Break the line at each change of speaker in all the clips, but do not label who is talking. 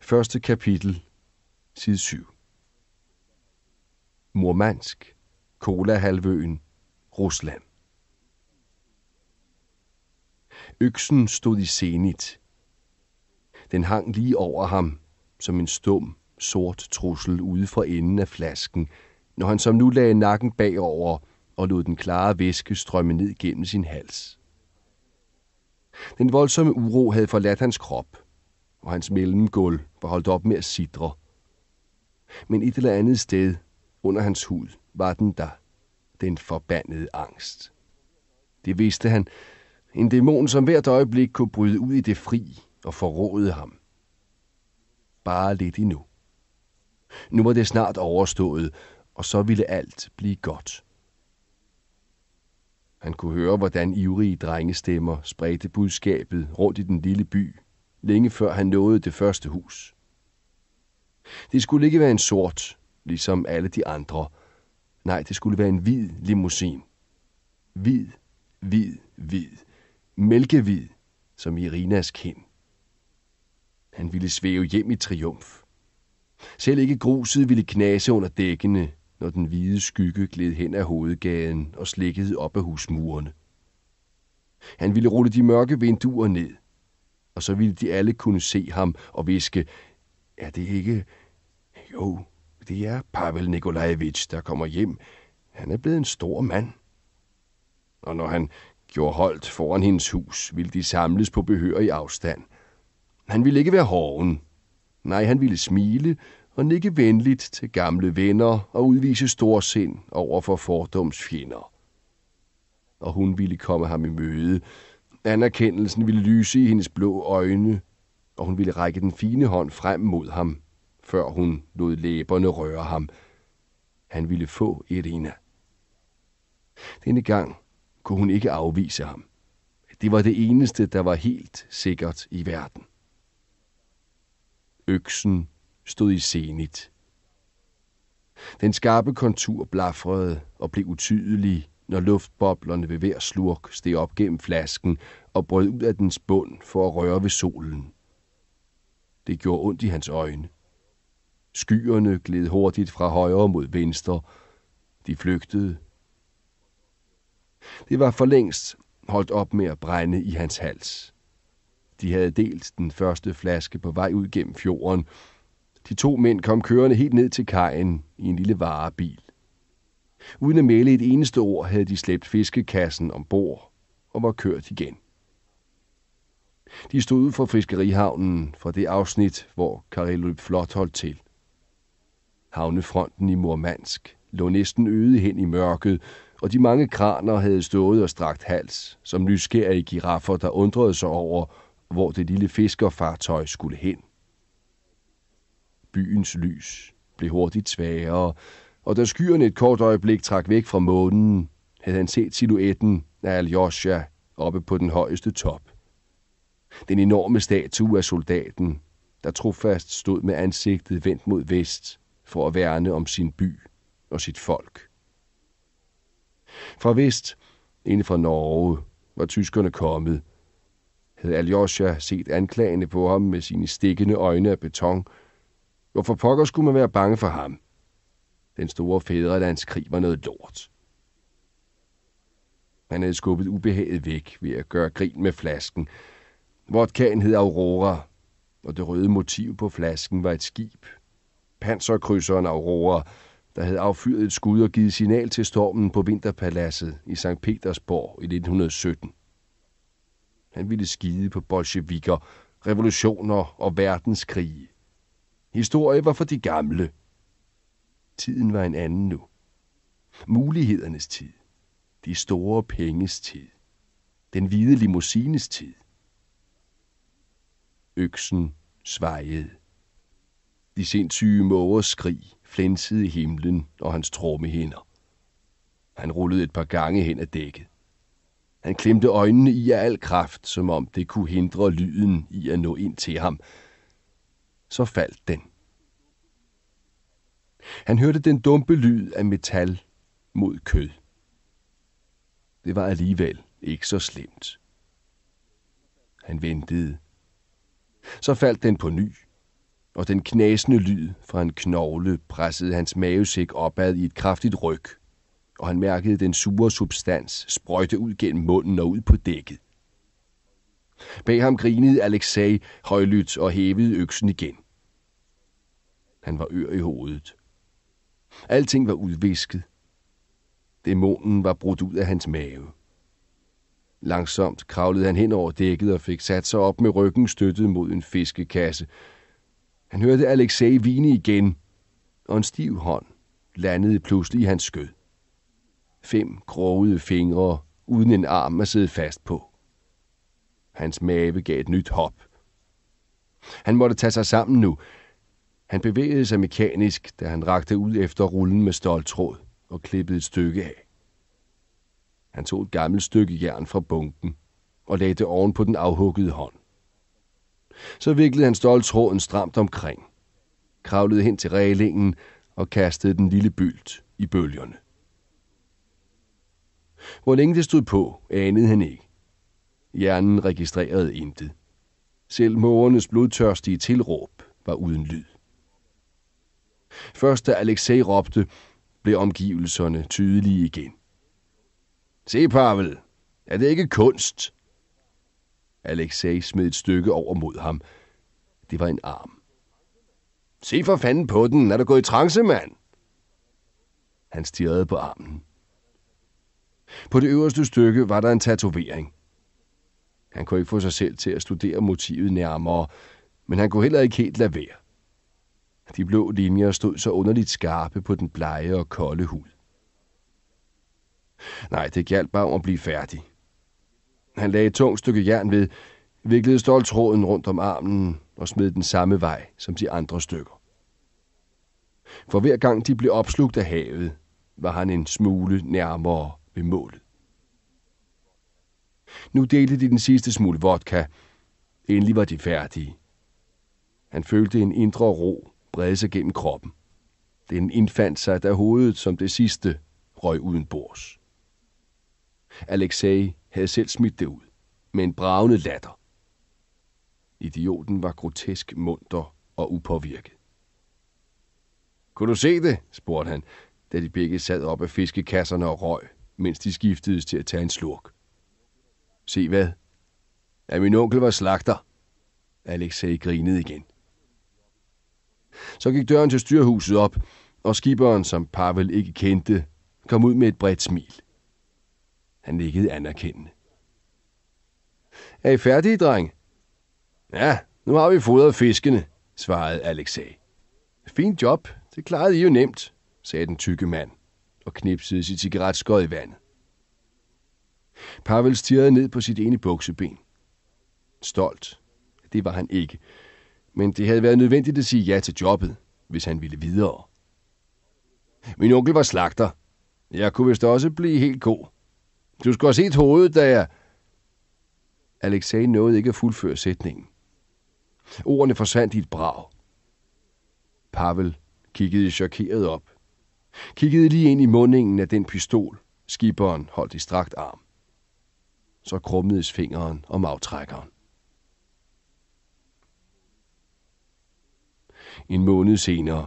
Første kapitel, side 7. Murmansk, Kolahalvøen, Rusland. Øksen stod i zenit. Den hang lige over ham, som en stum, sort trussel ude for enden af flasken, når han som nu lagde nakken bagover og lod den klare væske strømme ned gennem sin hals. Den voldsomme uro havde forladt hans krop, og hans mellemgulv var holdt op med at sidre. Men et eller andet sted under hans hud var den der, den forbandede angst. Det vidste han, en dæmon, som hvert øjeblik kunne bryde ud i det fri og forråde ham. Bare lidt endnu. Nu var det snart overstået, og så ville alt blive godt. Han kunne høre, hvordan ivrige drengestemmer spredte budskabet rundt i den lille by, længe før han nåede det første hus. Det skulle ikke være en sort, ligesom alle de andre. Nej, det skulle være en hvid limousin. Hvid, hvid, hvid. Mælkehvid, som Irinas kind. Han ville svæve hjem i triumf. Selv ikke gruset ville knase under dækkene, når den hvide skygge gled hen ad hovedgaden og slikkede op ad husmurene. Han ville rulle de mørke vinduer ned, og så ville de alle kunne se ham og hviske, er det ikke... Jo, det er Pavel Nikolajevitj, der kommer hjem. Han er blevet en stor mand. Og når han gjorde holdt foran hendes hus, ville de samles på behørig afstand. Han ville ikke være hoven. Nej, han ville smile og nikke venligt til gamle venner og udvise storsind over for fordomsfjender. Og hun ville komme ham i møde. Anerkendelsen ville lyse i hendes blå øjne, og hun ville række den fine hånd frem mod ham, før hun lod læberne røre ham. Han ville få Irina. Denne gang kunne hun ikke afvise ham. Det var det eneste, der var helt sikkert i verden. Øksen stod i zenit. Den skarpe kontur blafrede og blev utydelig, når luftboblerne ved hver slurk steg op gennem flasken og brød ud af dens bund for at røre ved solen. Det gjorde ondt i hans øjne. Skyerne gled hurtigt fra højre mod venstre. De flygtede. Det var for længst holdt op med at brænde i hans hals. De havde delt den første flaske på vej ud gennem fjorden. De to mænd kom kørende helt ned til kajen i en lille varebil. Uden at mæle et eneste ord havde de slæbt fiskekassen ombord og var kørt igen. De stod ud for fiskerihavnen fra det afsnit, hvor Karel Flot holdt til. Havnefronten i Murmansk lå næsten øde hen i mørket, og de mange kraner havde stået og strakt hals, som nysgerrige giraffer, der undrede sig over, hvor det lille fiskerfartøj skulle hen. Byens lys blev hurtigt svagere, og da skyerne et kort øjeblik trak væk fra månen, havde han set silhuetten af Aljosha oppe på den højeste top. Den enorme statue af soldaten, der trofast stod med ansigtet vendt mod vest for at værne om sin by og sit folk. Fra vest, inde fra Norge, var tyskerne kommet. Havde Aljosha set anklagende på ham med sine stikkende øjne af beton. Hvorfor pokker skulle man være bange for ham? Den store fædrelandskrig var noget lort. Han havde skubbet ubehaget væk ved at gøre grin med flasken. Vodkaen hed Aurora, og det røde motiv på flasken var et skib. Panserkrydseren Aurora, der havde affyret et skud og givet signal til stormen på Vinterpaladset i St. Petersborg i 1917. Han ville skide på bolsjevikker, revolutioner og verdenskrige. Historie var for de gamle. Tiden var en anden nu. Mulighedernes tid. De store penges tid. Den hvide limousines tid. Øksen svajede. De sindssyge mågers skrig flænsede i himlen og hans trommehænder. Han rullede et par gange hen ad dækket. Han klemte øjnene i af al kraft, som om det kunne hindre lyden i at nå ind til ham. Så faldt den. Han hørte den dumpe lyd af metal mod kød. Det var alligevel ikke så slemt. Han ventede. Så faldt den på ny. og den knasende lyd fra en knogle pressede hans mavesæk opad i et kraftigt ryk, og han mærkede den sure substans sprøjte ud gennem munden og ud på dækket. Bag ham grinede Alexei højlydt og hævede øksen igen. Han var ør i hovedet. Alting var udvisket. Dæmonen var brudt ud af hans mave. Langsomt kravlede han hen over dækket og fik sat sig op med ryggen støttet mod en fiskekasse. Han hørte Alexei hvine igen, og en stiv hånd landede pludselig i hans skød. 5 krogede fingre uden en arm at sidde fast på. Hans mave gav et nyt hop. Han måtte tage sig sammen nu. Han bevægede sig mekanisk, da han rakte ud efter rullen med ståltråd og klippede et stykke af. Han tog et gammelt stykke jern fra bunken og lagde det oven på den afhuggede hånd. Så viklede han ståltråden stramt omkring, kravlede hen til rælingen og kastede den lille bylt i bølgerne. Hvor længe det stod på, anede han ikke. Hjernen registrerede intet. Selv mågernes blodtørstige tilråb var uden lyd. Først da Alexei råbte, blev omgivelserne tydelige igen. Se, Pavel, er det ikke kunst? Alexei smed et stykke over mod ham. Det var en arm. Se for fanden på den, er du gået i trance, mand? Han stirrede på armen. På det øverste stykke var der en tatovering. Han kunne ikke få sig selv til at studere motivet nærmere, men han kunne heller ikke helt lade være. De blå linjer stod så underligt skarpe på den blege og kolde hud. Nej, det gjaldt bare om at blive færdig. Han lagde et tungt stykke jern ved, viklede ståltråden rundt om armen og smed den samme vej som de andre stykker. For hver gang de blev opslugt af havet, var han en smule nærmere ved målet. Nu delte de den sidste smule vodka. Endelig var de færdige. Han følte en indre ro brede sig gennem kroppen. Den indfandt sig, da hovedet som det sidste røg uden bords. Alexei havde selv smidt det ud, med en bragende latter. Idioten var grotesk munter og upåvirket. Kunne du se det? Spurgte han, da de begge sad op af fiskekasserne og røg, mens de skiftedes til at tage en slurk. Se hvad? At min onkel var slagter. Alexei grinede igen. Så gik døren til styrhuset op, og skiperen, som Pavel ikke kendte, kom ud med et bredt smil. Han nikkede anerkendende. Er I færdige, dreng? Ja, nu har vi fodret fiskene, svarede Alexei. Fint job, det klarede I jo nemt, sagde den tykke mand, og knipsede sit cigaretskod i vandet. Pavel stirrede ned på sit ene bukseben. Stolt, det var han ikke, men det havde været nødvendigt at sige ja til jobbet, hvis han ville videre. Min onkel var slagter. Jeg kunne vist også blive helt god. Du skulle have set hovedet, da jeg... Alexei nåede ikke at fuldføre sætningen. Ordene forsvandt i et brag. Pavel kiggede chokeret op. Kiggede lige ind i mundingen af den pistol, skiperen holdt i strakt arm. Så krummedes fingeren om aftrækkeren. En måned senere.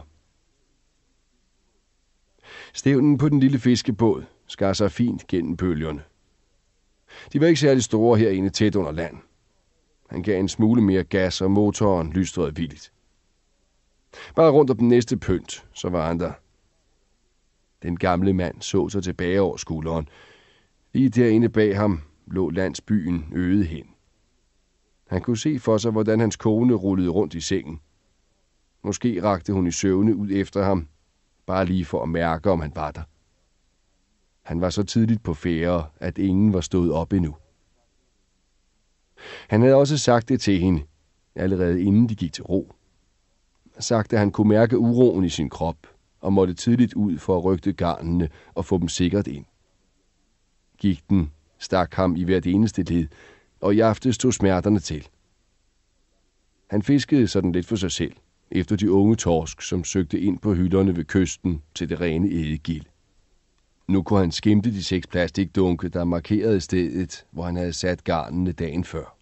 Stævnen på den lille fiskebåd skar sig fint gennem bølgerne. De var ikke særlig store herinde tæt under land. Han gav en smule mere gas, og motoren lystrede vildt. Bare rundt om den næste pynt, så var han der. Den gamle mand så sig tilbage over skulderen. Lige derinde bag ham lå landsbyen øde hen. Han kunne se for sig, hvordan hans kone rullede rundt i sengen. Måske rakte hun i søvne ud efter ham, bare lige for at mærke, om han var der. Han var så tidligt på færde, at ingen var stået op endnu. Han havde også sagt det til hende, allerede inden de gik til ro. Sagt, at han kunne mærke uroen i sin krop, og måtte tidligt ud for at rygte garnene og få dem sikkert ind. Gigten stak ham i hvert eneste led, og i aftes tog smerterne til. Han fiskede sådan lidt for sig selv, efter de unge torsk, som søgte ind på hylderne ved kysten til det rene eddegilde. Nu kunne han skimte de 6 plastikdunke, der markerede stedet, hvor han havde sat garnene dagen før.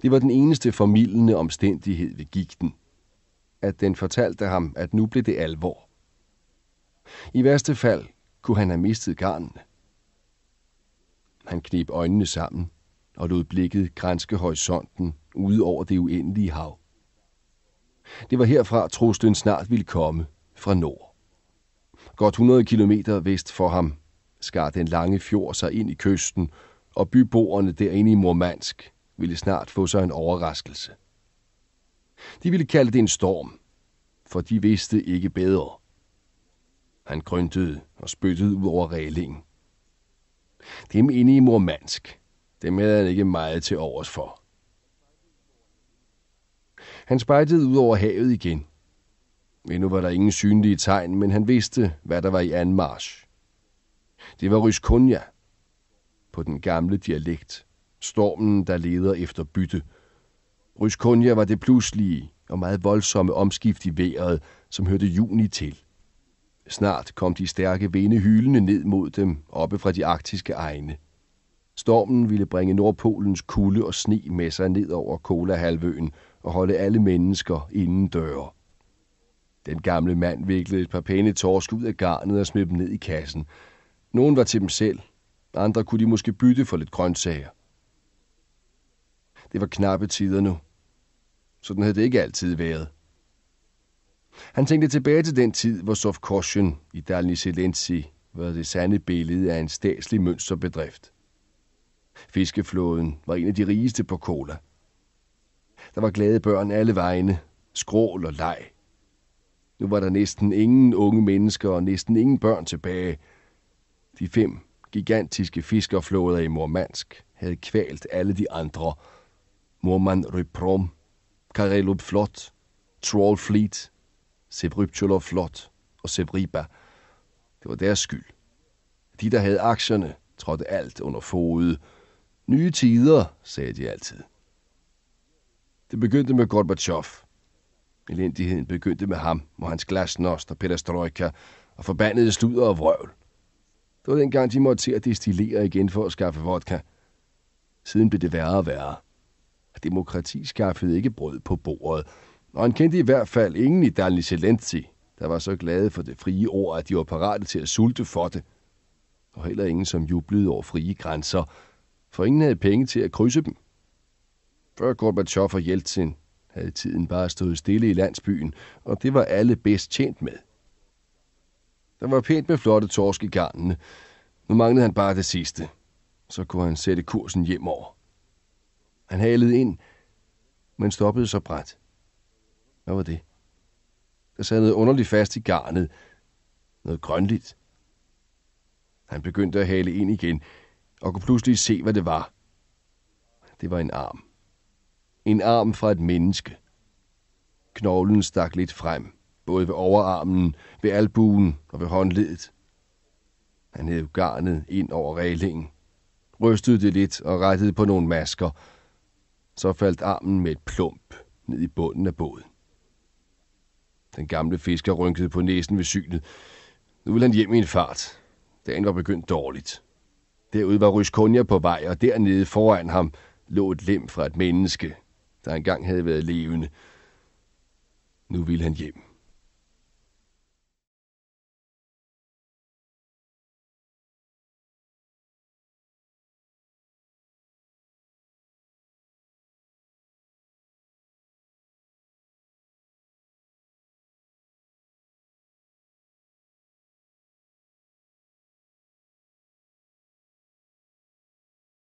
Det var den eneste formildende omstændighed ved gigten, at den fortalte ham, at nu blev det alvor. I værste fald kunne han have mistet garnene. Han kneb øjnene sammen og lod blikket granske horisonten ude over det uendelige hav. Det var herfra, truslen snart ville komme, fra nord. Godt 100 kilometer vest for ham skar den lange fjord sig ind i kysten, og byboerne derinde i Murmansk ville snart få sig en overraskelse. De ville kalde det en storm, for de vidste ikke bedre. Han grøntede og spyttede ud over rælingen. Dem inde i Murmansk, dem havde han ikke meget til overs for. Han spejdede ud over havet igen. Endnu var der ingen synlige tegn, men han vidste, hvad der var i anmarch. Det var Ryskonja, på den gamle dialekt. Stormen, der leder efter bytte. Ryskonja var det pludselige og meget voldsomme omskift i vejret, som hørte juni til. Snart kom de stærke vinde hylende ned mod dem oppe fra de arktiske egne. Stormen ville bringe Nordpolens kulde og sne med sig ned over Kolahalvøen og holde alle mennesker inden døre. Den gamle mand viklede et par pæne torsk ud af garnet og smed dem ned i kassen. Nogen var til dem selv, andre kunne de måske bytte for lidt grøntsager. Det var knappe tider nu. Sådan havde det ikke altid været. Han tænkte tilbage til den tid, hvor Sovkosjen i Dalny Zelenci var det sande billede af en statslig mønsterbedrift. Fiskeflåden var en af de rigeste på Kola. Der var glade børn alle vegne, skrål og leg. Nu var der næsten ingen unge mennesker og næsten ingen børn tilbage. De 5 gigantiske fiskerflåder i Murmansk havde kvalt alle de andre. Murman-Ryprom, Karelub-Flot, Troll-Fleet, Sevrypcholov-Flot og Sevriba. Det var deres skyld. De, der havde aktierne, trådte alt under fode. Nye tider, sagde de altid. Det begyndte med Gorbatjov. Elendigheden begyndte med ham og hans glasnost og perestrojka og forbandede sludder og vrøvl. Det var dengang, de måtte til at destillere igen for at skaffe vodka. Siden blev det værre og værre. Demokrati skaffede ikke brød på bordet, og han kendte i hvert fald ingen i Dalny Zelenci, der var så glade for det frie ord, at de var parate til at sulte for det. Og heller ingen, som jublede over frie grænser, for ingen havde penge til at krydse dem. Før Gorbatjov og Jeltsin havde tiden bare stået stille i landsbyen, og det var alle bedst tjent med. Der var pænt med flotte torsk i garnene. Nu manglede han bare det sidste. Så kunne han sætte kursen hjemover. Han halede ind, men stoppede så brat. Hvad var det? Der sad noget underligt fast i garnet. Noget grønligt. Han begyndte at hale ind igen, og kunne pludselig se, hvad det var. Det var en arm. En arm fra et menneske. Knoglen stak lidt frem, både ved overarmen, ved albuen og ved håndledet. Han hævde garnet ind over rælingen, rystede det lidt og rettede på nogle masker. Så faldt armen med et plump ned i bunden af båden. Den gamle fisker rynkede på næsen ved synet. Nu ville han hjem i en fart. Dagen var begyndt dårligt. Derude var Ryskonja på vej, og dernede foran ham lå et lem fra et menneske, der engang havde været levende. Nu ville han hjem.